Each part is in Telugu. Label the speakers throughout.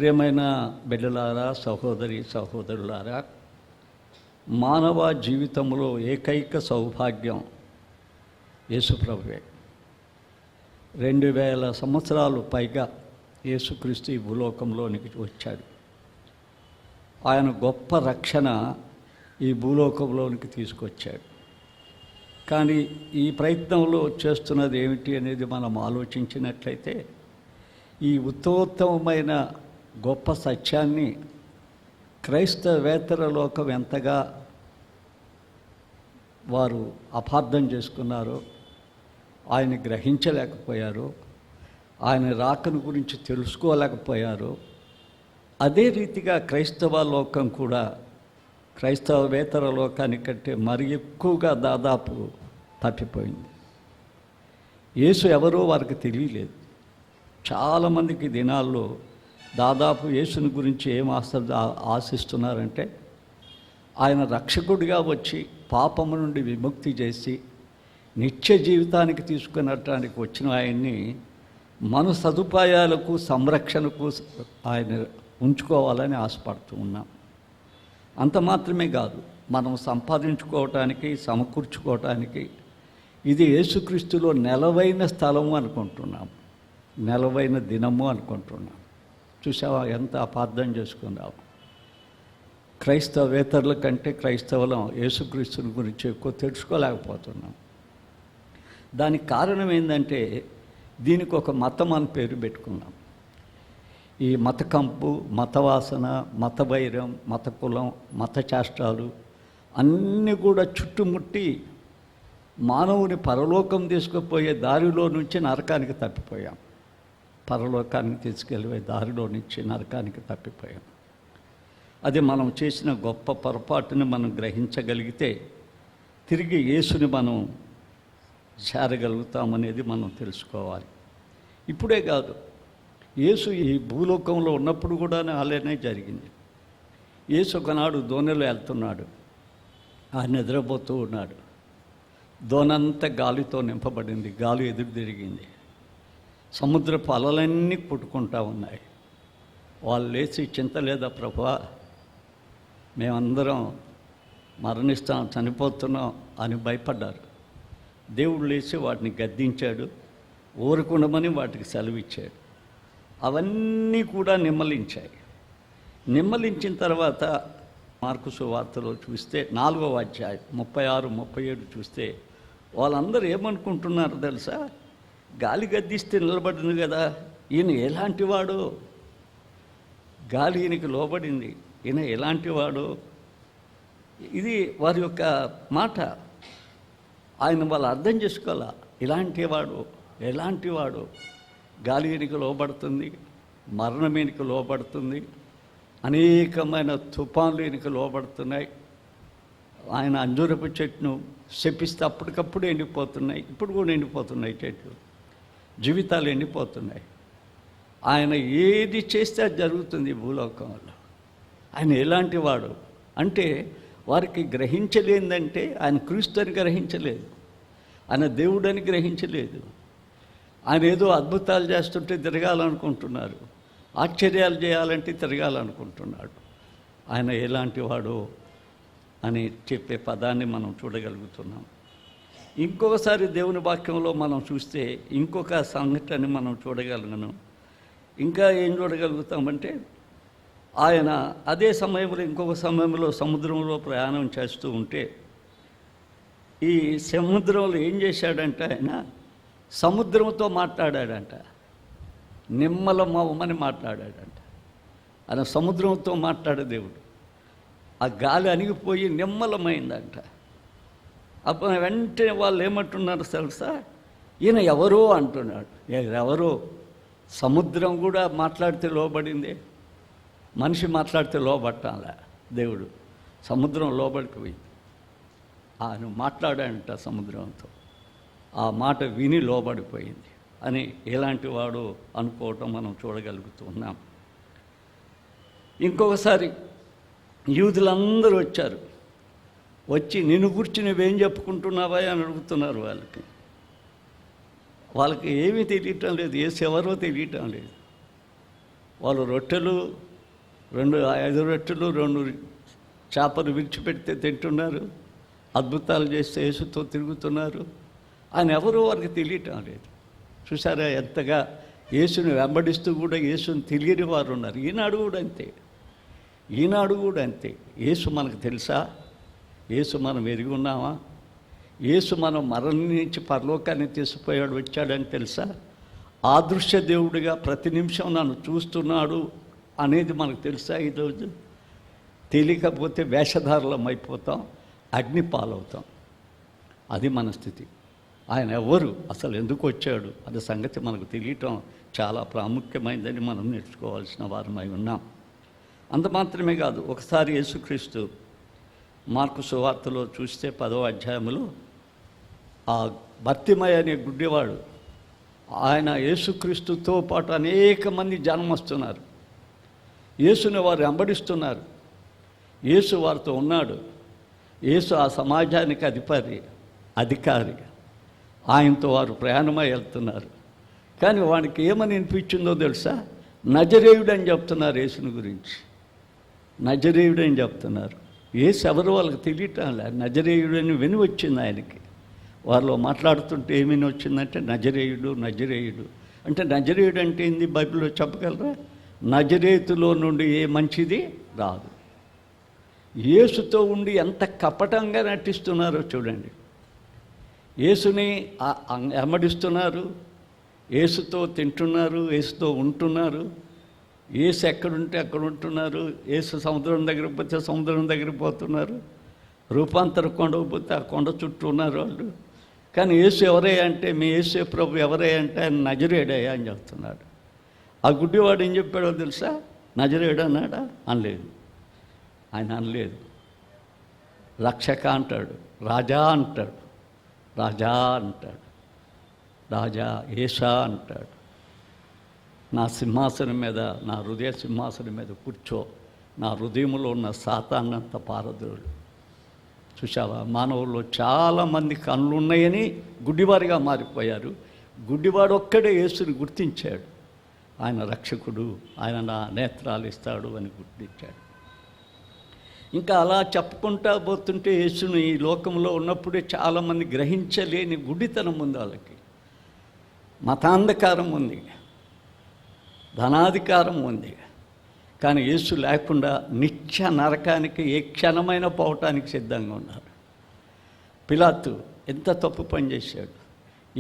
Speaker 1: ప్రియమైన బిడ్డలారా, సహోదరి సహోదరులారా, మానవ జీవితంలో ఏకైక సౌభాగ్యం యేసుప్రభువే. 2000 సంవత్సరాలు పైగా యేసుక్రీస్తు ఈ భూలోకంలోనికి వచ్చాడు. ఆయన గొప్ప రక్షణ ఈ భూలోకంలోనికి తీసుకొచ్చాడు. కానీ ఈ ప్రయత్నంలో చేస్తున్నది ఏమిటి అనేది మనం ఆలోచించినట్లయితే, ఈ ఉత్తమోత్తమైన గొప్ప సత్యాన్ని క్రైస్తవేతర లోకం ఎంతగా వారు అపార్థం చేసుకున్నారో, ఆయన గ్రహించలేకపోయారో, ఆయన రాకను గురించి తెలుసుకోలేకపోయారో, అదే రీతిగా క్రైస్తవ లోకం కూడా క్రైస్తవేతర లోకానికంటే మరి ఎక్కువగా దాదాపు తప్పిపోయింది. యేసు ఎవరో వారికి తెలియలేదు. చాలామందికి దినాల్లో దాదాపు యేసుని గురించి ఏం ఆశిస్తున్నారంటే, ఆయన రక్షకుడిగా వచ్చి పాపము నుండి విముక్తి చేసి నిత్య జీవితానికి తీసుకునటానికి వచ్చిన ఆయన్ని మన సదుపాయాలకు సంరక్షణకు ఆయన ఉంచుకోవాలని ఆశపడుతూ ఉన్నాం. అంత మాత్రమే కాదు, మనం సంపాదించుకోవటానికి సమకూర్చుకోవటానికి ఇది యేసుక్రీస్తులో నెలవైన స్థలము అనుకుంటున్నాం, నెలవైన దినము అనుకుంటున్నాం. చూసావా ఎంత అపార్థం చేసుకున్నావు? క్రైస్తవేతరుల కంటే క్రైస్తవులం యేసుక్రీస్తుని గురించి ఎక్కువ తెలుసుకోలేకపోతున్నాం. దానికి కారణం ఏంటంటే, దీనికి ఒక మతం అని పేరు పెట్టుకున్నాం. ఈ మత కంపు, మత వాసన, మత వైరం, మత కులం, మత చేష్టాలు అన్నీ కూడా చుట్టుముట్టి మానవుని పరలోకం తీసుకుపోయే దారిలో నుంచి నరకానికి తప్పిపోయాం. పరలోకానికి తీసుకెళ్ళే దారిలో నుంచి నరకానికి తప్పిపోయాం. అది మనం చేసిన గొప్ప పొరపాటుని మనం గ్రహించగలిగితే తిరిగి యేసుని మనం చేరగలుగుతామనేది మనం తెలుసుకోవాలి. ఇప్పుడే కాదు, యేసు ఈ భూలోకంలో ఉన్నప్పుడు కూడా అలానే జరిగింది. యేసు ఒకనాడు దోణిలో వెళ్తున్నాడు, ఆయన నిద్రపోతూ ఉన్నాడు. దోణంతా గాలితో నింపబడింది, గాలి ఎదురు తిరిగింది, సముద్రపు అలలన్నీ పుట్టుకుంటూ ఉన్నాయి. వాళ్ళు లేచి, చింత లేదా ప్రభువా, మేమందరం మరణిస్తాం, చనిపోతున్నాం అని భయపడ్డారు. దేవుడు లేచి వాటిని గద్దించాడు, ఊరుకుండమని వాటికి సెలవిచ్చాడు. అవన్నీ కూడా నిమ్మలించాయి. నిమ్మలించిన తర్వాత మార్కు సువార్తలో చూస్తే 4వ అధ్యాయం 36, 37 చూస్తే వాళ్ళందరూ ఏమనుకుంటున్నారు తెలుసా? గాలి గద్దిస్తే నిలబడింది కదా, ఈయన ఎలాంటి వాడు? గాలి ఈయనకి లోబడింది, ఈయన ఎలాంటి వాడు? ఇది వారి యొక్క మాట. ఆయన వాళ్ళు అర్థం చేసుకోవాలా. ఎలాంటి వాడు? గాలి ఈయనకి లోబడుతుంది, మరణం ఈయనకి లోబడుతుంది, అనేకమైన తుఫాన్లు ఈయనకి లోబడుతున్నాయి. ఆయన అంజూరపు చెట్టును శపిస్తే అప్పటికప్పుడు ఎండిపోతున్నాయి, ఇప్పుడు కూడా ఎండిపోతున్నాయి చెట్లు, జీవితాలు ఎండిపోతున్నాయి. ఆయన ఏది చేస్తే అది జరుగుతుంది భూలోకంలో. ఆయన ఎలాంటి వాడు అంటే, వారికి గ్రహించలేదంటే ఆయన క్రీస్తు అని గ్రహించలేదు, ఆయన దేవుడని గ్రహించలేదు. ఆయన ఏదో అద్భుతాలు చేస్తుంటే తిరగాలనుకుంటున్నారు, ఆశ్చర్యాలు చేయాలంటే తిరగాలనుకుంటున్నాడు. ఆయన ఎలాంటి వాడు అని చెప్పే పదాన్ని మనం చూడగలుగుతున్నాం. ఇంకొకసారి దేవుని వాక్యంలో మనం చూస్తే ఇంకొక సంఘటన మనం చూడగలను. ఇంకా ఏం చూడగలుగుతామంటే, ఆయన అదే సమయంలో ఇంకొక సమయంలో సముద్రంలో ప్రయాణం చేస్తూ ఉంటే, ఈ సముద్రంలో ఏం చేశాడంటే, ఆయన సముద్రంతో మాట్లాడాడంట, నిమ్మలమని మాట్లాడాడంట. ఆయన సముద్రంతో మాట్లాడే దేవుడు. ఆ గాలి అణిగిపోయి నిమ్మలమైందంట. అప్పుడు వెంటనే వాళ్ళు ఏమంటున్నారు తెలుసా? ఈయన ఎవరో అంటున్నాడు. ఎవరో? సముద్రం కూడా మాట్లాడితే లోబడింది, మనిషి మాట్లాడితే లోబట్టాల. దేవుడు సముద్రం లోబడిపోయింది. ఆయన మాట్లాడాడంట సముద్రంతో, ఆ మాట విని లోబడిపోయింది అని ఎలాంటి వాడు అనుకోవటం మనం చూడగలుగుతున్నాం. ఇంకొకసారి యూదులందరూ వచ్చారు. వచ్చి నిన్ను గురించి నువ్వేం చెప్పుకుంటున్నావా అని అడుగుతున్నారు. వాళ్ళకి ఏమీ తెలియటం లేదు, యేసు ఎవరో తెలియటం లేదు. వాళ్ళు రొట్టెలు 5 రొట్టెలు 2 చేపలు విడిచిపెడితే తింటున్నారు, అద్భుతాలు చేస్తే యేసుతో తిరుగుతున్నారు. ఆయన ఎవరో వారికి తెలియటం లేదు. చూసారా ఎంతగా యేసుని వెంబడిస్తూ కూడా యేసుని తెలియని వారు ఉన్నారు. ఈనాడు కూడా అంతే. యేసు మనకు తెలుసా? యేసు మనం ఎరిగి ఉన్నామా? యేసు మనం మరణం నుంచి పరలోకాన్ని తీసుకుపోయాడు, వచ్చాడని తెలుసా? ఆదృశ్య దేవుడిగా ప్రతి నిమిషం నన్ను చూస్తున్నాడు అనేది మనకు తెలుసా? ఈరోజు తెలియకపోతే వేషధారులం అయిపోతాం, అగ్ని పాలవుతాం. అది మన స్థితి. ఆయన ఎవరు, అసలు ఎందుకు వచ్చాడు అనే సంగతి మనకు తెలియటం చాలా ప్రాముఖ్యమైనదని మనం నేర్చుకోవాల్సిన వారమై ఉన్నాం. అంత మాత్రమే కాదు, ఒకసారి యేసుక్రీస్తు మార్కు సువార్తలో చూస్తే 10వ అధ్యాయంలో ఆ బర్తిమయి అనే గుడ్డివాడు, ఆయన యేసుక్రీస్తుతో పాటు అనేక మంది జనం వస్తున్నారు. యేసుని వారు వెంబడిస్తున్నారు. యేసు వారితో ఉన్నాడు. యేసు ఆ సమాజానికి అధికారి. ఆయనతో వారు ప్రయాణమై వెళ్తున్నారు. కానీ వాడికి ఏమని అనిపించిందో తెలుసా? నజరేయుడు అని చెప్తున్నారు యేసుని గురించి. నజరేయుడు అని చెప్తున్నారు. యేసు ఎవరు వాళ్ళకి తెలియటం లేదు. నజరేయుడు అని విని వచ్చింది ఆయనకి. వాళ్ళు మాట్లాడుతుంటే ఏమని వచ్చిందంటే నజరేయుడు అంటే నజరేయుడు అంటే ఏంది బైబిల్లో చెప్పగలరా? నజరేతులో నుండి ఏ మంచిది రాదు. యేసుతో ఉండి ఎంత కపటంగా నటిస్తున్నారో చూడండి. యేసుని వెంబడిస్తున్నారు, యేసుతో తింటున్నారు, యేసుతో ఉంటున్నారు. యేసు ఎక్కడుంటే అక్కడ ఉంటున్నారు. యేసు సముద్రం దగ్గరికి పోతే సముద్రం దగ్గరికి పోతున్నారు. రూపాంతర కొండకు పోతే ఆ కొండ చుట్టూ ఉన్నారు వాళ్ళు. కానీ యేసు ఎవరే అంటే, మీ యేసు ప్రభు ఎవరే అంటే ఆయన నజరేయుడయ్యా అని చెప్తున్నాడు. ఆ గుడ్డివాడు ఏం చెప్పాడో తెలుసా? నజరేయుడు అన్నాడా? అనలేదు. ఆయన అనలేదు. రక్షక అంటాడు, రాజా అంటాడు, రాజా ఏషా అంటాడు. నా సింహాసనం మీద, నా హృదయ సింహాసనం మీద కూర్చో, నా హృదయంలో ఉన్న సాతాన్నంత పారద్రోలు. చూసావా, మానవుల్లో చాలామంది కళ్ళు ఉన్నాయని గుడ్డివారిగా మారిపోయారు. గుడ్డివాడు ఒక్కడే యేసుని గుర్తించాడు. ఆయన రక్షకుడు, ఆయన నా నేత్రాలు ఇస్తాడు అని గుర్తించాడు. ఇంకా అలా చెప్పుకుంటా పోతుంటే యేసుని ఈ లోకంలో ఉన్నప్పుడే చాలామంది గ్రహించలేని గుడ్డితనం ఉంది వాళ్ళకి. మతాంధకారం ఉంది, ధనాధికారం ఉంది. కానీ యేసు లేకుండా నిత్య నరకానికి ఏ క్షణమైనా పోవటానికి సిద్ధంగా ఉన్నారు. పిలాతు ఎంత తప్పు పని చేశాడు.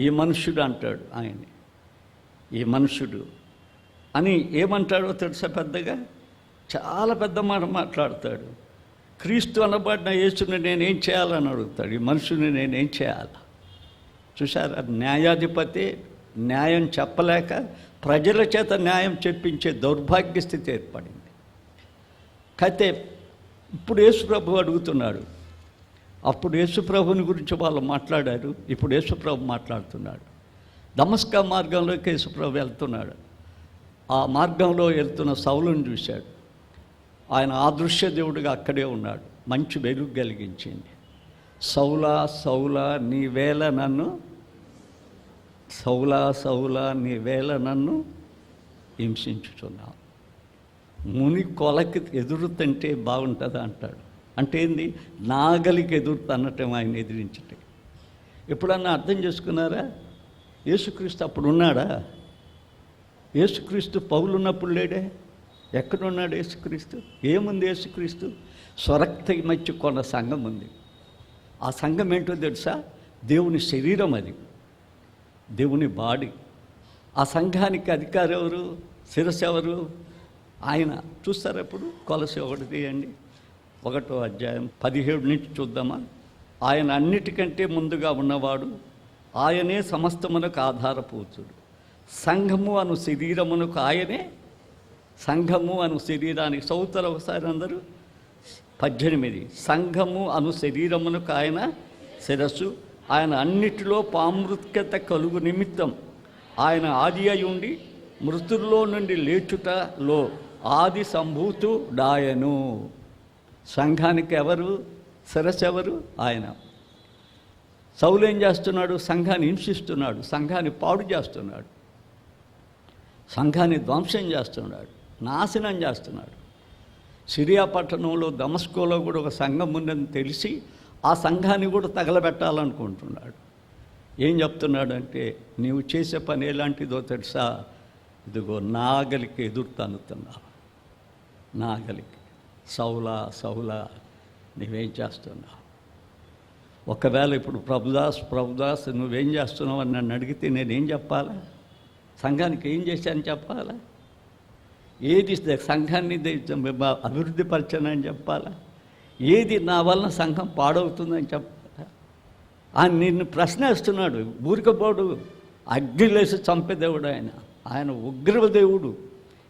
Speaker 1: ఈ మనుష్యుడు అంటాడు ఆయన్ని, ఈ మనుష్యుడు అని ఏమంటాడో తెలుసా? పెద్దగా చాలా పెద్ద మాట మాట్లాడతాడు. క్రీస్తు అనబడిన యేసుని నేనేం చేయాలని అడుగుతాడు. ఈ మనుషుని నేనేం చేయాలి? చూసారా, న్యాయాధిపతి న్యాయం చెప్పలేక ప్రజల చేత న్యాయం చెప్పించే దౌర్భాగ్య స్థితి ఏర్పడింది. అయితే ఇప్పుడు యేసుప్రభు అడుగుతున్నాడు. అప్పుడు యేసుప్రభుని గురించి వాళ్ళు మాట్లాడారు, ఇప్పుడు యేసుప్రభు మాట్లాడుతున్నాడు. దమస్కా మార్గంలోకి యేసుప్రభు వెళ్తున్నాడు. ఆ మార్గంలో వెళ్తున్న సౌలుని చూశాడు. ఆయన అదృశ్య దేవుడిగా అక్కడే ఉన్నాడు. మంచి వెలుగు కలిగించింది. సౌలా సౌలా నీవేళ నన్ను హింసించుచున్నావు. ముని కొలకి ఎదురుతంటే బాగుంటుందా అంటాడు. అంటే ఏంది? నాగలికి ఎదురుతన్నటం ఆయన ఎదిరించటం. ఎప్పుడన్నా అర్థం చేసుకున్నారా? యేసుక్రీస్తు అప్పుడు ఉన్నాడా? యేసుక్రీస్తు పౌలు ఉన్నప్పుడు లేడే? ఎక్కడున్నాడు యేసుక్రీస్తు? ఏముంది యేసుక్రీస్తు? స్వరక్త మధ్య కొన్న సంఘం ఉంది. ఆ సంఘం ఏంటో తెలుసా? దేవుని శరీరం, అది దేవుని బాడీ. ఆ సంఘానికి అధికారి ఎవరు? శిరస్సు ఎవరు? ఆయన. చూస్తారు ఎప్పుడు? కొలసి 1 తీయండి, 1వ అధ్యాయం 17 నుంచి చూద్దామా. ఆయన అన్నిటికంటే ముందుగా ఉన్నవాడు, ఆయనే సమస్తమునకు ఆధారపూచుడు. సంఘము అను శరీరమునకు ఆయనే. సంఘము అను శరీరానికి సౌతల ఒకసారి అందరూ 18. సంఘము అను శరీరమునకు ఆయన శిరస్సు. ఆయన అన్నిటిలో పామృత్యత కలుగు నిమిత్తం ఆయన ఆది అయి ఉండి మృతుల్లో నుండి లేచుటలో ఆది సంభూతుడాయను. సంఘానికి ఎవరు శిరస్సు? ఎవరు? ఆయన. సౌలు ఏం చేస్తున్నాడు? సంఘాన్ని హింసిస్తున్నాడు, సంఘాన్ని పాడు చేస్తున్నాడు, సంఘాన్ని ధ్వంసం చేస్తున్నాడు. నాశనం చేస్తున్నాడు. సిరియా పట్టణంలో దమస్కోలో కూడా ఒక సంఘం ఉందని తెలిసి ఆ సంఘాన్ని కూడా తగలబెట్టాలనుకుంటున్నాడు. ఏం చెప్తున్నాడంటే, నీవు చేసే పని ఎలాంటిదో తెలుసా? ఇదిగో నాగలికి ఎదురు తన్నుతున్నావు. నాగలికి సౌలా సౌలా నువ్వేం చేస్తున్నావు? ఒకవేళ ఇప్పుడు ప్రభుదాస్ నువ్వేం చేస్తున్నావు అని నన్ను అడిగితే నేనేం చెప్పాలా? సంఘానికి ఏం చేశాను చెప్పాలా? ఏది సంఘాన్ని అభివృద్ధి పరిచానని చెప్పాలా? ఏది నా వలన సంఘం పాడవుతుందని చెప్పాలా? ఆయన నిన్ను ప్రశ్నిస్తున్నాడు. ఊరికపోడు, అగ్నిలేసి చంపే దేవుడు ఆయన ఉగ్రదేవుడు.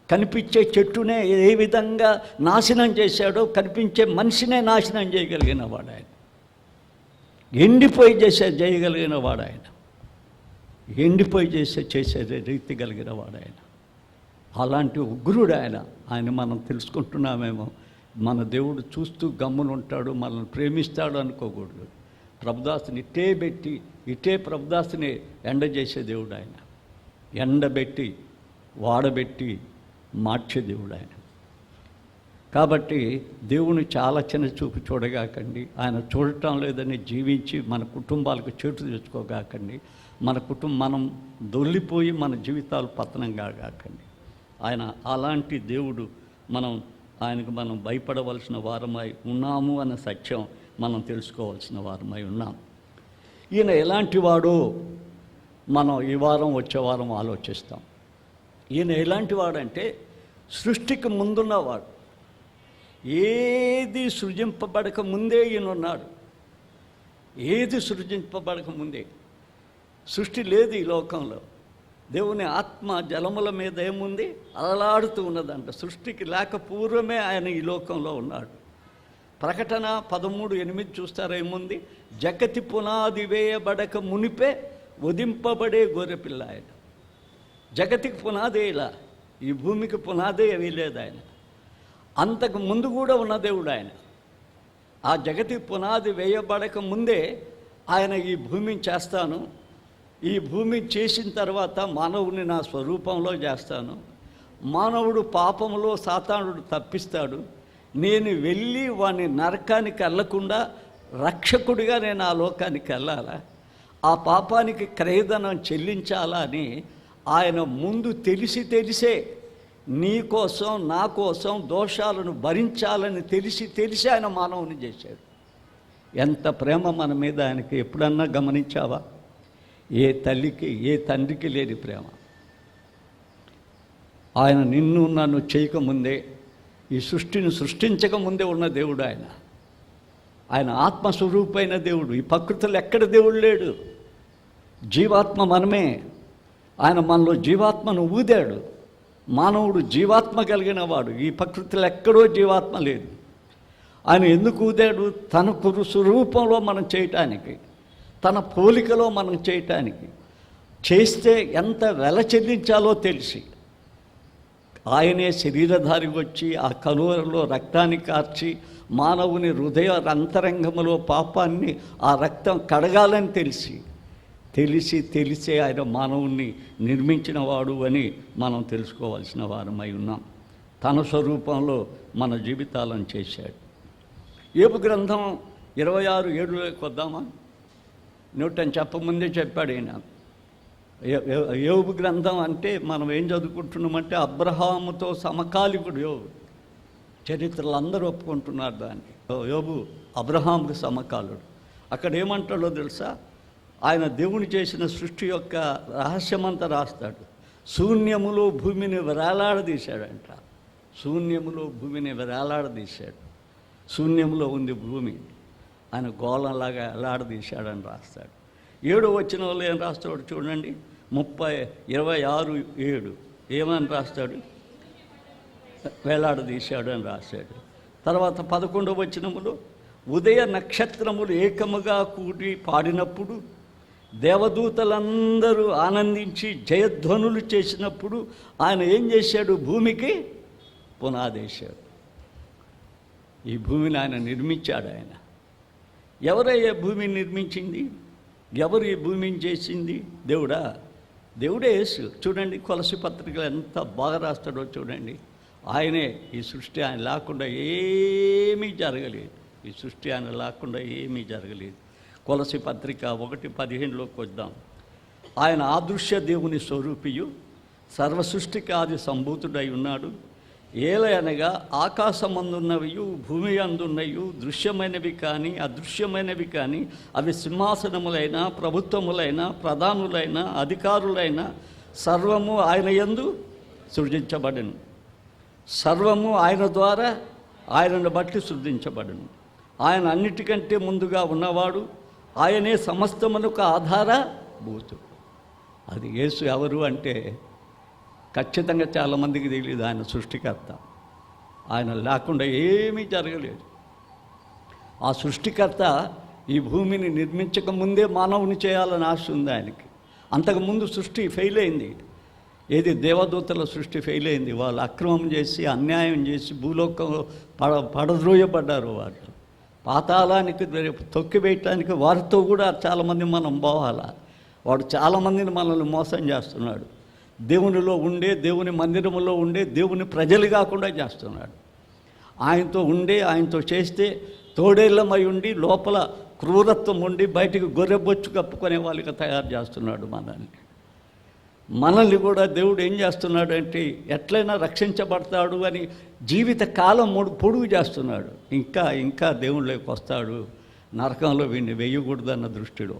Speaker 1: కనిపించే చెట్టునే ఏ విధంగా నాశనం చేశాడో కనిపించే మనిషినే నాశనం చేయగలిగిన వాడు ఆయన. ఎండిపోయి చేయగలిగిన వాడు ఆయన. ఎండిపోయి చేసే రీతి కలిగిన వాడు ఆయన. అలాంటి ఉగ్రుడు ఆయన మనం తెలుసుకుంటున్నామేమో. మన దేవుడు చూస్తూ గమ్మునుంటాడు, మనల్ని ప్రేమిస్తాడు అనుకోకూడదు. ప్రభుదాసుని ఇటే ప్రభుదాసుని ఎండజేసే దేవుడు ఆయన. ఎండబెట్టి వాడబెట్టి మార్చే దేవుడు ఆయన. కాబట్టి దేవుని చాలా చిన్న చూపు చూడగాకండి. ఆయన చూడటం లేదని జీవించి మన కుటుంబాలకు చేటు తెచ్చుకోగాకండి. మనం దొల్లిపోయి మన జీవితాలు పతనం కాగాకండి. ఆయన అలాంటి దేవుడు. ఆయనకు మనం భయపడవలసిన వారమై ఉన్నాము అన్న సత్యం మనం తెలుసుకోవాల్సిన వారమై ఉన్నాం. ఈయన ఎలాంటి వాడో మనం ఈ వారం వచ్చే వారం ఆలోచిస్తాం. ఈయన ఎలాంటి వాడంటే, సృష్టికి ముందున్నవాడు. ఏది సృజింపబడక ముందే ఈయన ఉన్నాడు. ఏది సృజింపబడక ముందే. సృష్టి లేదు ఈ లోకంలో. దేవుని ఆత్మ జలముల మీద ఏముంది? అలలాడుతూ ఉన్నదంట. సృష్టికి లేక పూర్వమే ఆయన ఈ లోకంలో ఉన్నాడు. ప్రకటన 13:8 చూస్తారా ఏముంది? జగతి పునాది వేయబడక మునిపే వధింపబడే గొర్రెపిల్ల ఆయన. జగతికి పునాదే ఇలా, ఈ భూమికి పునాదే వేయలేదు ఆయన. అంతకు ముందు కూడా ఉన్న దేవుడు ఆయన. ఆ జగతి పునాది వేయబడక ముందే ఆయన ఈ భూమిని చేస్తాను, ఈ భూమి చేసిన తర్వాత మానవుని నా స్వరూపంలో చేస్తాను, మానవుడు పాపంలో సాతానుడు తప్పిస్తాడు, నేను వెళ్ళి వాని నరకానికి వెళ్ళకుండా రక్షకుడిగా నేను ఆ లోకానికి వెళ్ళాలా, ఆ పాపానికి క్రయధనం చెల్లించాలా అని ఆయన ముందు తెలిసే నీ కోసం నా కోసం దోషాలను భరించాలని తెలిసి ఆయన మానవుని చేశాడు. ఎంత ప్రేమ మన మీద ఆయనకి ఎప్పుడన్నా గమనించావా? ఏ తల్లికి ఏ తండ్రికి లేని ప్రేమ. ఆయన నిన్ను నన్ను చేయకముందే, ఈ సృష్టిని సృష్టించకముందే ఉన్న దేవుడు ఆయన. ఆయన ఆత్మస్వరూపమైన దేవుడు. ఈ ప్రకృతిలో ఎక్కడ దేవుడు లేడు. జీవాత్మ మనమే. ఆయన మనలో జీవాత్మను ఊదాడు. మానవుడు జీవాత్మ కలిగిన వాడు. ఈ ప్రకృతిలో ఎక్కడో జీవాత్మ లేదు. ఆయన ఎందుకు ఊదాడు? తన స్వరూపంలో మనం చేయటానికి, తన పోలికలో మనం చేయటానికి. చేస్తే ఎంత వెల చెల్లించాలో తెలిసి ఆయనే శరీరధారికి వచ్చి ఆ కలువలో రక్తాన్ని కార్చి మానవుని హృదయ అంతరంగంలో పాపాన్ని ఆ రక్తం కడగాలని తెలిసే ఆయన మానవుణ్ణి నిర్మించిన వాడు అని మనం తెలుసుకోవాల్సిన వారమై ఉన్నాం. తన స్వరూపంలో మన జీవితాలను చేశాడు. యోబు గ్రంథం 26:7లోకి వద్దామా? న్యూటన్ చెప్పముందే చెప్పాడు ఈయన. యోబు గ్రంథం అంటే మనం ఏం చదువుకుంటున్నామంటే అబ్రహాముతో సమకాలికుడు యోబు. చరిత్రలు అందరూ ఒప్పుకుంటున్నారు దాన్ని. యోబు అబ్రహాముకు సమకాలుడు. అక్కడ ఏమంటాడో తెలుసా? ఆయన దేవుని చేసిన సృష్టి యొక్క రహస్యమంతా రాస్తాడు. శూన్యములో భూమిని వేలాడదీశాడంట. శూన్యములో భూమిని వేలాడదీశాడు. శూన్యంలో ఉంది భూమి, ఆయన గోళంలాగా వేలాడదీశాడని రాస్తాడు. 7వ వచనంలో ఏం రాస్తాడు చూడండి. 26:7 ఏమని రాస్తాడు? వేలాడదీశాడు అని రాశాడు. తర్వాత 11వ వచనములో ఉదయ నక్షత్రములు ఏకముగా కూడి పాడినప్పుడు, దేవదూతలందరూ ఆనందించి జయధ్వనులు చేసినప్పుడు ఆయన ఏం చేశాడు? భూమికి పునాదేశాడు. ఈ భూమిని ఆయన నిర్మించాడు. ఆయన ఎవరయ్యే భూమిని నిర్మించింది? ఎవరు ఈ భూమిని చేసింది? దేవుడే యేసు. చూడండి కొలసి పత్రికలు ఎంత బాగా రాస్తాడో చూడండి. ఆయనే ఈ సృష్టి, ఆయన లేకుండా ఏమీ జరగలేదు. ఈ సృష్టి ఆయన లేకుండా ఏమీ జరగలేదు. కొలసి పత్రిక 1:15లోకి వద్దాం. ఆయన ఆదృశ్య దేవుని స్వరూపియు సర్వ సృష్టికి ఆది సంభూతుడై ఉన్నాడు. ఏలయనగా ఆకాశమందున్నవియు భూమి అందున్నయు దృశ్యమైనవి కానీ అదృశ్యమైనవి కానీ, అవి సింహాసనములైన ప్రభుత్వములైన ప్రధానులైన అధికారులైన సర్వము ఆయన యందు సృజించబడెను. సర్వము ఆయన ద్వారా ఆయనను బట్టి సృజించబడెను. ఆయన అన్నిటికంటే ముందుగా ఉన్నవాడు, ఆయనే సమస్తమునకు ఆధారభూతుడు. అది యేసు ఎవరు అంటే ఖచ్చితంగా చాలామందికి తెలియదు. ఆయన సృష్టికర్త. ఆయన లేకుండా ఏమీ జరగలేదు. ఆ సృష్టికర్త ఈ భూమిని నిర్మించక ముందే మానవుని చేయాలని ఆశ ఉంది ఆయనకి. అంతకుముందు సృష్టి ఫెయిల్ అయింది. ఏది దేవదూతల సృష్టి ఫెయిల్ అయింది. వాళ్ళు అక్రమం చేసి అన్యాయం చేసి భూలోకంలో పడద్రోయబడ్డారు. వాళ్ళు పాతాళానికి తొక్కివేయటానికి వారితో కూడా చాలామంది మనం పోవాలా. వాడు చాలామందిని మనల్ని మోసం చేస్తున్నాడు. దేవునిలో ఉండే, దేవుని మందిరంలో ఉండే, దేవుని ప్రజలు కాకుండా చేస్తున్నాడు. ఆయనతో ఉండే, ఆయనతో చేస్తే తోడేళ్ళమై ఉండి లోపల క్రూరత్వం ఉండి బయటికి గొర్రెబొచ్చు కప్పుకునే వాళ్ళకి తయారు చేస్తున్నాడు మనల్ని కూడా దేవుడు ఏం చేస్తున్నాడు అంటే ఎట్లయినా రక్షించబడతాడు అని జీవిత కాలం పొడుగు చేస్తున్నాడు. ఇంకా దేవుళ్ళకి వస్తాడు, నరకంలో వీడిని వేయకూడదన్న దృష్టిలో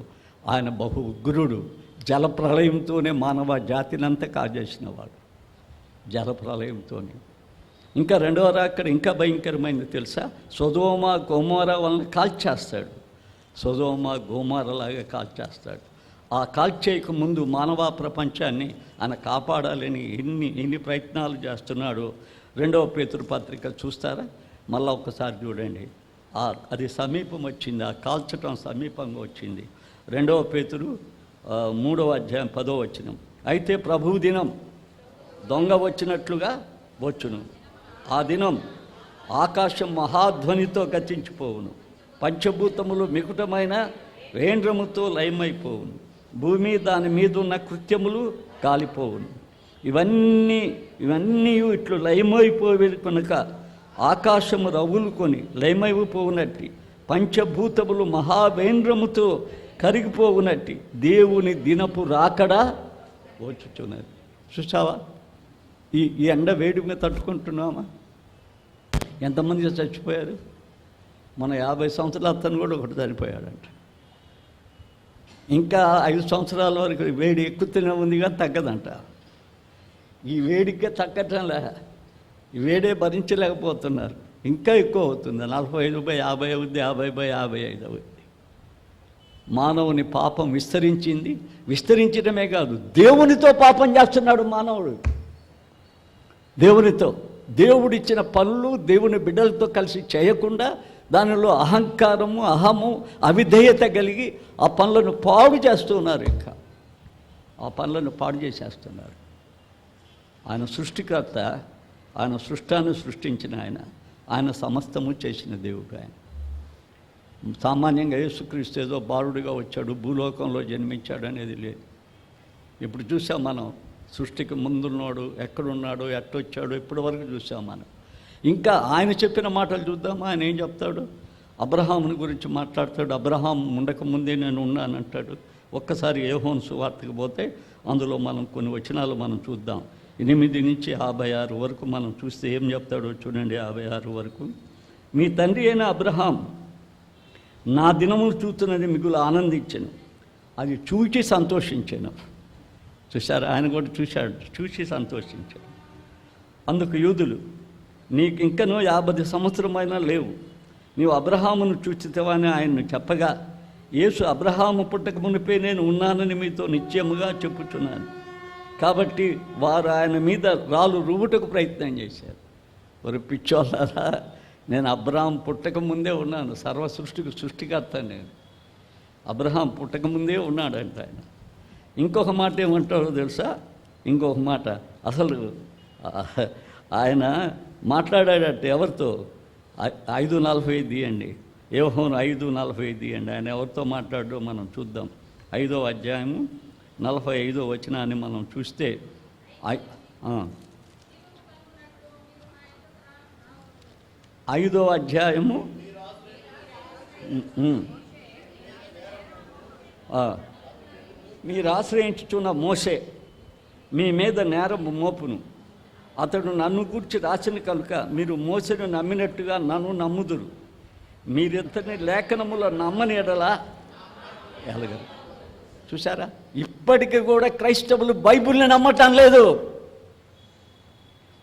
Speaker 1: ఆయన బహు ఉగ్రుడు. జలప్రళయంతోనే మానవ జాతినంతా కాజేసినవాడు, జలప్రళయంతోనే. ఇంకా రెండవ రాకడ ఇంకా భయంకరమైనది తెలుసా? సొదొమ గొమొర వాళ్ళని కాల్చేస్తాడు. సొదొమ గొమొరలాగా కాల్చేస్తాడు. ఆ కాల్చేయక ముందు మానవ ప్రపంచాన్ని ఆయన కాపాడాలని ఎన్ని ప్రయత్నాలు చేస్తున్నాడు. 2వ పేతురు పత్రిక చూస్తారా? మళ్ళీ ఒకసారి చూడండి. అది సమీపం వచ్చింది, ఆ కాల్చటం సమీపంగా వచ్చింది. 2వ పేతురు 3వ అధ్యాయం 10వ వచనం. అయితే ప్రభువు దినం దొంగ వచ్చినట్లుగా వచ్చును. ఆ దినం ఆకాశం మహాధ్వనితో గతించిపోవును, పంచభూతములు మికుటమైన వేంద్రముతో లయమైపోవును, భూమి దాని మీద ఉన్న కృత్యములు కాలిపోవును. ఇవన్నీ ఇట్లు లయమైపోయి కనుక ఆకాశము రవులుకొని లయమైపోవునట్టి పంచభూతములు మహావేంద్రముతో కరిగిపోవునట్టి దేవుని దినపు రాకడా వచ్చుచున్నది. చూసావా? ఈ ఎండ వేడి మీద తట్టుకుంటున్నామా? ఎంతమంది చచ్చిపోయారు? మన 50 సంవత్సరాల అతను కూడా ఒకటి చనిపోయాడంట. ఇంకా 5 సంవత్సరాల వరకు వేడి ఎక్కుతూనే ఉంది కానీ తగ్గదంట. ఈ వేడికే తగ్గటంలే, ఈ వేడే భరించలేకపోతున్నారు. ఇంకా ఎక్కువ అవుతుంది. 45/50 అవుద్ది, 50/55 అవుద్ది. మానవుని పాపం విస్తరించడమే కాదు, దేవునితో పాపం చేస్తున్నాడు మానవుడు. దేవుడిచ్చిన పనులు దేవుని బిడ్డలతో కలిసి చేయకుండా దానిలో అహంకారము, అహము, అవిధేయత కలిగి ఆ పనులను పాడు చేస్తున్నారు. ఇంకా ఆ పనులను పాడు చేసేస్తున్నారు. ఆయన సృష్టికర్త, ఆయన సృష్టాన్ని సృష్టించిన ఆయన సమస్తము చేసిన దేవుడు. ఆయన సామాన్యంగా యేసుక్రీస్తు ఏదో బాలుడిగా వచ్చాడు, భూలోకంలో జన్మించాడు అనేది లేదు. ఇప్పుడు చూసాం మనం సృష్టికి ముందున్నాడు, ఎక్కడున్నాడు, ఎట్టొచ్చాడు, ఇప్పటి వరకు చూసాం మనం. ఇంకా ఆయన చెప్పిన మాటలు చూద్దాం. ఆయన ఏం చెప్తాడు? అబ్రహాముని గురించి మాట్లాడతాడు. అబ్రహాం ఉండకముందే నేను ఉన్నానంటాడు. ఒక్కసారి యోహాను సువార్తకు పోతే అందులో మనం కొన్ని వచనాలు మనం చూద్దాం. 8 నుంచి 56 వరకు మనం చూస్తే ఏం చెప్తాడో చూడండి. 56 వరకు. మీ తండ్రి అయిన అబ్రహాం నా దినములు చూస్తున్నది మిగులు ఆనందించాను, అది చూచి సంతోషించాను. చూశారు? ఆయన కూడా చూసి సంతోషించాడు. అందుకు యూదులు, నీకు ఇంకనూ 50 సంవత్సరమైనా లేవు, నీవు అబ్రహామును చూచితవని ఆయన్ను చెప్పగా, యేసు అబ్రహాము పుట్టక మునిపే నేను ఉన్నానని మీతో నిశ్చయముగా చెప్పుచున్నాను. కాబట్టి వారు ఆయన మీద రాళ్ళు రువ్వుటకు ప్రయత్నం చేశారు. వారు పిచ్చోళ్ళారా, నేను అబ్రహాం పుట్టక ముందే ఉన్నాను, సర్వ సృష్టికర్త నేను. అబ్రహాం పుట్టక ముందే ఉన్నాడంట ఆయన. ఇంకొక మాట ఏమంటారో తెలుసా? ఇంకొక మాట అసలు ఆయన మాట్లాడాడట ఎవరితో? 5:45 తీయండి. యోహాను 5:45 తీయండి. ఆయన ఎవరితో మాట్లాడో మనం చూద్దాం. 5వ అధ్యాయము 45వ వచనాన్ని మనం చూస్తే 5వ అధ్యాయము మీరు ఆశ్రయించుచున్న మోషే మీ మీద నేరము మోపును. అతడు నన్ను గూర్చి రాసిన కనుక మీరు మోసను నమ్మినట్టుగా నన్ను నమ్ముదురు. మీరితని లేఖనములో నమ్మని ఎడలా ఎలగరు. చూసారా, ఇప్పటికీ కూడా క్రైస్తవులు బైబిల్ని నమ్మటం లేదు.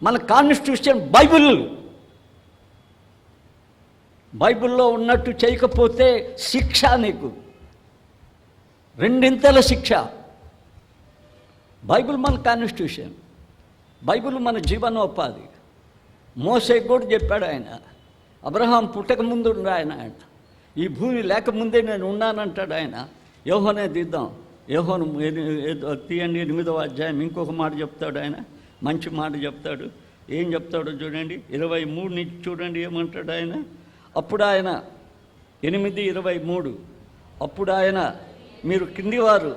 Speaker 1: మన కాన్స్టిట్యూషన్ బైబిల్లో ఉన్నట్టు చేయకపోతే శిక్ష, నీకు 2 శిక్ష. బైబిల్ మన కాన్స్టిట్యూషన్, బైబిల్ మన జీవనోపాధి. మోసేకు కూడా చెప్పాడు ఆయన, అబ్రహాం పుట్టక ముందు ఆయన, ఈ భూమి లేకముందే నేను ఉన్నానంటాడు ఆయన. యోహోనే తీద్దాం, యోహోను తీయండి 8వ అధ్యాయం. ఇంకొక మాట చెప్తాడు ఆయన, మంచి మాట చెప్తాడు. ఏం చెప్తాడో చూడండి, 23 నుంచి చూడండి ఏమంటాడు ఆయన. అప్పుడు ఆయన 8:23, అప్పుడు ఆయన మీరు కిందివారు,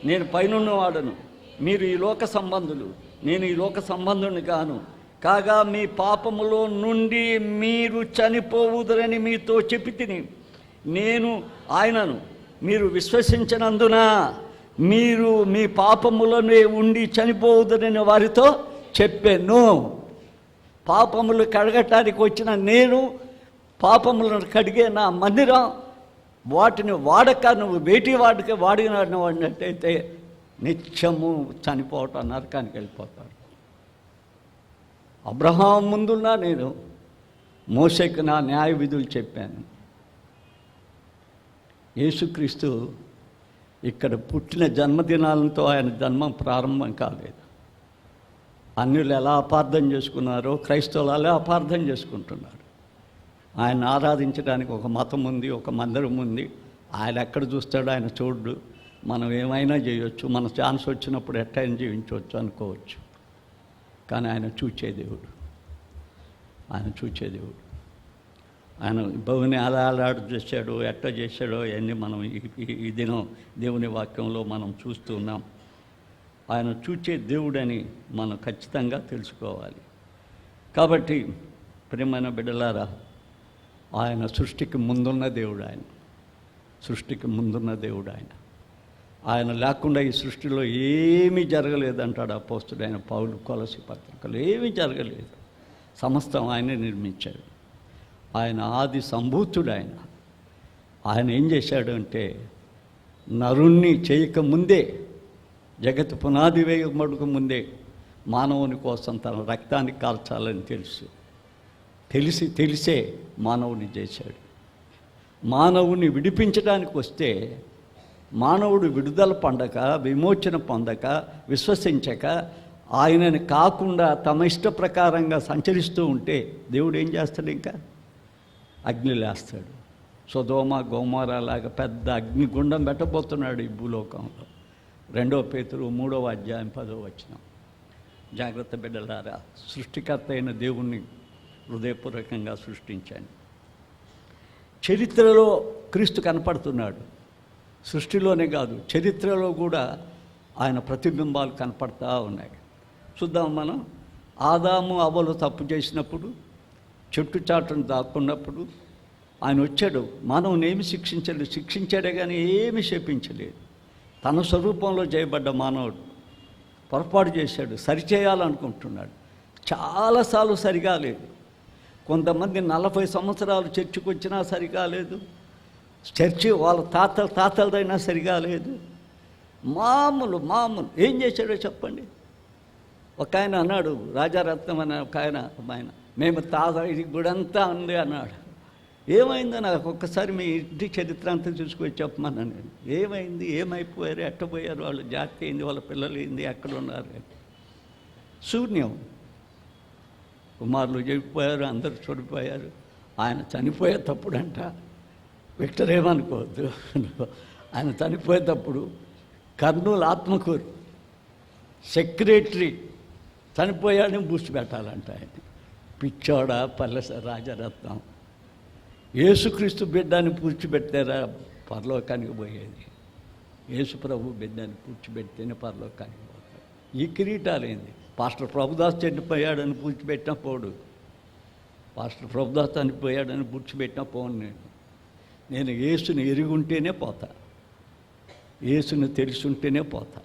Speaker 1: నేను పైనున్నవాడను. మీరు ఈ లోక సంబంధులు, నేను ఈ లోక సంబంధుని కాను. కాగా మీ పాపములో నుండి మీరు చనిపోవుదురని మీతో చెప్పి తిని, నేను ఆయనను మీరు విశ్వసించనందున మీరు మీ పాపములోనే ఉండి చనిపోవుదురని వారితో చెప్పాను. పాపములు కడగటానికి వచ్చిన నేను, పాపములను కడిగే నా మందిరం, వాటిని వాడక నువ్వు వేటి వాడినట్టయితే నిత్యము చనిపోవటం, నరకానికి వెళ్ళిపోతాడు. అబ్రహాం ముందున్నా నేను మోషేకు నా న్యాయ విధులు చెప్పాను. యేసుక్రీస్తు ఇక్కడ పుట్టిన జన్మదినాలతో ఆయన జన్మం ప్రారంభం కాలేదు. అన్యులు ఎలా అపార్థం చేసుకున్నారో క్రైస్తవులు అలా అపార్థం చేసుకుంటున్నారు. ఆయన ఆరాధించడానికి ఒక మతం ఉంది, ఒక మందిరం ఉంది. ఆయన ఎక్కడ చూస్తాడో ఆయన చూడు. మనం ఏమైనా చేయొచ్చు, మన ఛాన్స్ వచ్చినప్పుడు ఎట్టయినా జీవించవచ్చు అనుకోవచ్చు. కానీ ఆయన చూచే దేవుడు, ఆయన చూచే దేవుడు. ఆయన భూమిని అలాడు చేశాడు, ఎట్ట చేశాడో అవన్నీ మనం ఈ దినం దేవుని వాక్యంలో మనం చూస్తూ ఉన్నాం. ఆయన చూచే దేవుడని మనం ఖచ్చితంగా తెలుసుకోవాలి. కాబట్టి ప్రియమైన బిడ్డలారా, ఆయన సృష్టికి ముందున్న దేవుడు, ఆయన సృష్టికి ముందున్న దేవుడు. ఆయన లేకుండా ఈ సృష్టిలో ఏమీ జరగలేదంటాడు అపోస్తుడైన పౌలు కొలసి పత్రికలో. ఏమీ జరగలేదు, సమస్తం ఆయనే నిర్మించాడు. ఆయన ఆది సంభూతుడు. ఆయన ఏం చేశాడు అంటే, నరుణ్ణి చేయకముందే, జగత్తు పునాది వేయమడుకు ముందే మానవుని కోసం తన రక్తాన్ని కాల్చాలని తెలిసే మానవుని చేశాడు. మానవుని విడిపించడానికి వస్తే మానవుడు విడుదల పొందక, విమోచన పొందక, విశ్వసించక, ఆయనని కాకుండా తమ ఇష్ట ప్రకారంగా సంచరిస్తూ ఉంటే దేవుడు ఏం చేస్తాడు? ఇంకా అగ్ని లేస్తాడు. సొదొమ గొమొర్రా లాగా పెద్ద అగ్నిగుండం పెట్టబోతున్నాడు ఈ భూలోకంలో. 2 పేతురు 3వ అధ్యాయం 10వ వచనం. జాగ్రత్త బిడ్డలారా, సృష్టికర్త అయిన దేవుణ్ణి హృదయపూర్వకంగా సృష్టించాను. చరిత్రలో క్రీస్తు కనపడుతున్నాడు. సృష్టిలోనే కాదు, చరిత్రలో కూడా ఆయన ప్రతిబింబాలు కనపడతా ఉన్నాయి. చూద్దాం మనం. ఆదాము అవ్వలు తప్పు చేసినప్పుడు, చెట్టు చాటును దాక్కున్నప్పుడు ఆయన వచ్చాడు. మానవుని ఏమి శిక్షించాడే కానీ ఏమి శపించలేదు. తన స్వరూపంలో చేయబడ్డ మానవుడు పొరపాటు చేశాడు, సరిచేయాలనుకుంటున్నాడు. చాలాసార్లు సరిగా లేదు. కొంతమంది 40 సంవత్సరాలు చర్చికి వచ్చినా సరిగా లేదు. చర్చి వాళ్ళ తాతలదైనా సరిగా లేదు. మామూలు ఏం చేశాడో చెప్పండి. ఒక ఆయన అన్నాడు, రాజారత్నం అనే ఒక ఆయన, మేము ఇది గుడంతా ఉంది అన్నాడు. ఏమైందో నాకు ఒక్కసారి మీ ఇంటి చరిత్ర అంతా చూసుకొని చెప్పమన్నాను నేను. ఏమైంది, ఏమైపోయారు, ఎట్టపోయారు, వాళ్ళు జాతి అయింది, వాళ్ళ పిల్లలు ఏంది, ఎక్కడ ఉన్నారు? శూన్యం. కుమారులు చెడిపోయారు, అందరూ చనిపోయారు. ఆయన చనిపోయేటప్పుడంట, విక్టర్ ఏమనుకోవద్దు, ఆయన చనిపోయేటప్పుడు కర్నూలు ఆత్మకూరు సెక్రటరీ చనిపోయాడని బూస్ట్ పెట్టాలంట. ఆయన పిచ్చోడ పల్లె రాజరత్నం. యేసుక్రీస్తు బిడ్డని పూడ్చిపెట్టారా పరలోకానికి పోయేది. యేసు ప్రభు బిడ్డని పూడ్చిపెడితేనే పరలోకానికి పోతాడు. ఈ కిరీటాలేంది? పాస్టర్ ప్రభుదాస్ చనిపోయాడని పూడ్చిపెట్టిన పోడు. పాస్టర్ ప్రభుదాస్ చనిపోయాడని బుడ్చిపెట్టిన పోను నేను యేసుని ఎరుగుంటేనే పోతా, యేసుని తెలుసుంటేనే పోతా.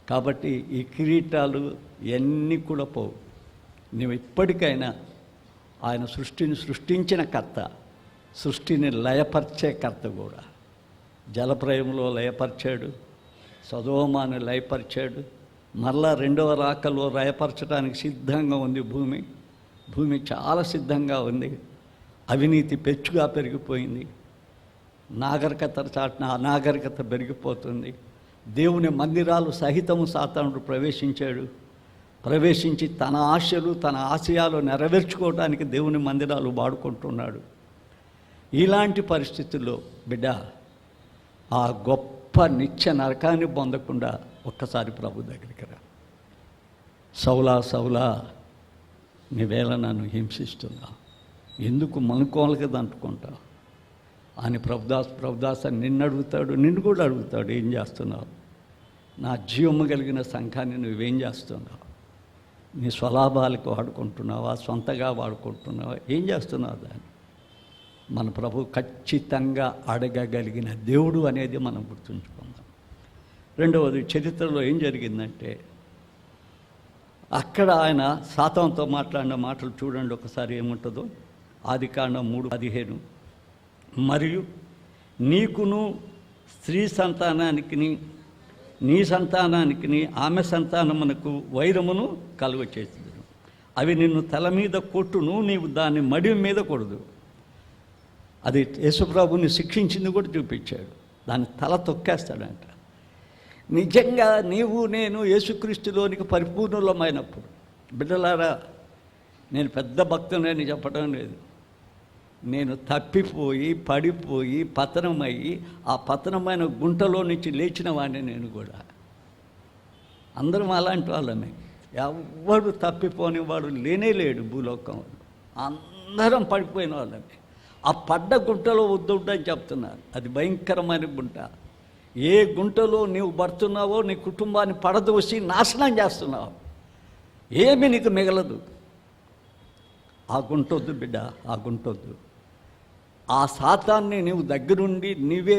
Speaker 1: కాబట్టి ఈ కిరీటాలు ఇవన్నీ కూడా పోవు. నువ్వు ఇప్పటికైనా ఆయన సృష్టిని సృష్టించిన కర్త, సృష్టిని లయపరిచే కర్త కూడా. జలప్రయంలో లయపరిచాడు, సొదొమను లయపరిచాడు, మరలా రెండవ రాకలో లయపరచడానికి సిద్ధంగా ఉంది భూమి. భూమి చాలా సిద్ధంగా ఉంది. అవినీతి పెచ్చుగా పెరిగిపోయింది, నాగరికత చాటున అనాగరికత పెరిగిపోతుంది. దేవుని మందిరాలు సహితము సాతానుడు ప్రవేశించి తన ఆశలు తన ఆశయాలు నెరవేర్చుకోవడానికి దేవుని మందిరాలు వాడుకుంటున్నాడు. ఇలాంటి పరిస్థితుల్లో బిడ్డ ఆ గొప్ప నిత్య నరకాన్ని పొందకుండా ఒక్కసారి ప్రభు దగ్గరికి రా. సౌలా సౌలా నీవేళ నన్ను హింసిస్తున్నావు, ఎందుకు మనుకోవాలి కదా అంటుకుంటావు అని ప్రభుదాస్ అని నిన్ను అడుగుతాడు, నిన్ను కూడా అడుగుతాడు, ఏం చేస్తున్నావు? నా జీవము కలిగిన సంఘాన్ని నువ్వేం చేస్తున్నావు? నీ స్వలాభాలకు వాడుకుంటున్నావా, సొంతగా వాడుకుంటున్నావా, ఏం చేస్తున్నావు దాన్ని? మన ప్రభు ఖచ్చితంగా అడగగలిగిన దేవుడు అనేది మనం గుర్తుంచుకుందాం. రెండవది, చరిత్రలో ఏం జరిగిందంటే అక్కడ ఆయన సాతానుతో మాట్లాడిన మాటలు చూడండి ఒకసారి ఏముంటుందో. ఆదికాండం 3:15, మరియు నీకును స్త్రీ సంతానానికి నీ సంతానానికి ఆమె సంతానమునకు వైరమును కలుగ చేసేదను, అవి నిన్ను తల మీద కొట్టును, నీవు దాన్ని మడి మీద కొడదు. అది యేసుప్రభుని శిక్షించింది కూడా చూపించాడు, దాన్ని తల తొక్కేస్తాడంట. నిజంగా నీవు నేను యేసుక్రీస్తులోనికి పరిపూర్ణులమైనప్పుడు, బిడ్డలారా నేను పెద్ద భక్తునని చెప్పడం లేదు, నేను తప్పిపోయి పడిపోయి పతనమయ్యి ఆ పతనమైన గుంటలో నుంచి లేచిన వాడిని నేను కూడా. అందరం అలాంటి వాళ్ళమే, ఎవడు తప్పిపోని వాడు లేనే లేడు భూలోకంలో, అందరం పడిపోయిన వాళ్ళమే. ఆ పడ్డ గుంటలో వద్దుంటని చెప్తున్నారు, అది భయంకరమైన గుంట. ఏ గుంటలో నీవు పడుతున్నావో నీ కుటుంబాన్ని పడదోసి నాశనం చేస్తున్నావు, ఏమి నీకు మిగలదు. ఆ గుంటొద్దు బిడ్డ, ఆ గుంటొద్దు. ఆ సాతాన్ని నీవు దగ్గరుండి నీవే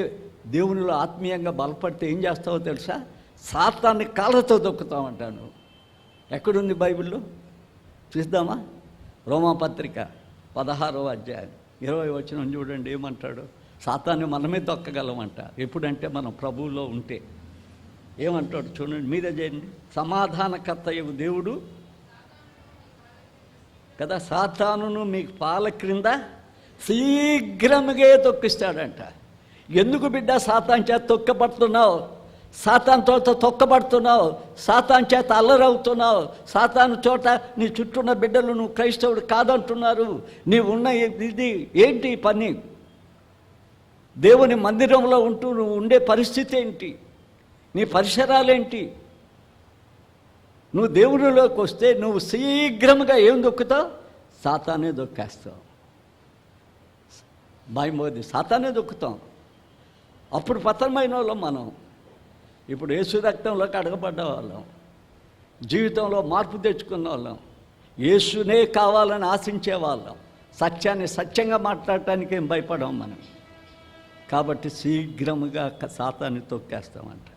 Speaker 1: దేవునిలో ఆత్మీయంగా బలపడితే ఏం చేస్తావో తెలుసా? సాతాన్ని కాళ్ళతో దొక్కుతామంటాను. ఎక్కడుంది బైబిల్లో? చూద్దామా? రోమాపత్రిక 16వ అధ్యాయం 20వ వచనం చూడండి, ఏమంటాడు? సాతాన్ని మనమే దొక్కగలమంట, ఎప్పుడంటే మనం ప్రభువులో ఉంటే. ఏమంటాడు చూడండి, మీరే చేయండి. సమాధానకర్తయగు దేవుడు కదా సాతానును మీకు పాల క్రింద శీఘ్రముగా తొక్కిస్తాడంట. ఎందుకు బిడ్డ సాతాన్ చేత తొక్కబడుతున్నావు? సాతాన్ చోట తొక్కబడుతున్నావు, సాతాన్ చేత అల్లరవుతున్నావు, సాతాను చోట నీ చుట్టూన్న బిడ్డలు నువ్వు క్రైస్తవుడు కాదంటున్నారు. నీవు ఉన్న ఇది ఏంటి పని? దేవుని మందిరంలో ఉంటూ నువ్వు ఉండే పరిస్థితి ఏంటి? నీ పరిసరాలేంటి? నువ్వు దేవునిలోకి వస్తే నువ్వు శీఘ్రముగా ఏం దొక్కుతావు? సాతానే దొక్కేస్తావు. భయమోది సాతానే దొక్కుతాం. అప్పుడు పతనమైన వాళ్ళం మనం. ఇప్పుడు యేసు రక్తంలోకి అడగబడ్డ వాళ్ళం, జీవితంలో మార్పు తెచ్చుకున్న వాళ్ళం, యేసునే కావాలని ఆశించే వాళ్ళం, సత్యాన్ని సత్యంగా మాట్లాడటానికి ఏం భయపడం మనం. కాబట్టి శీఘ్రముగా సాతాన్ని తొక్కేస్తామంట.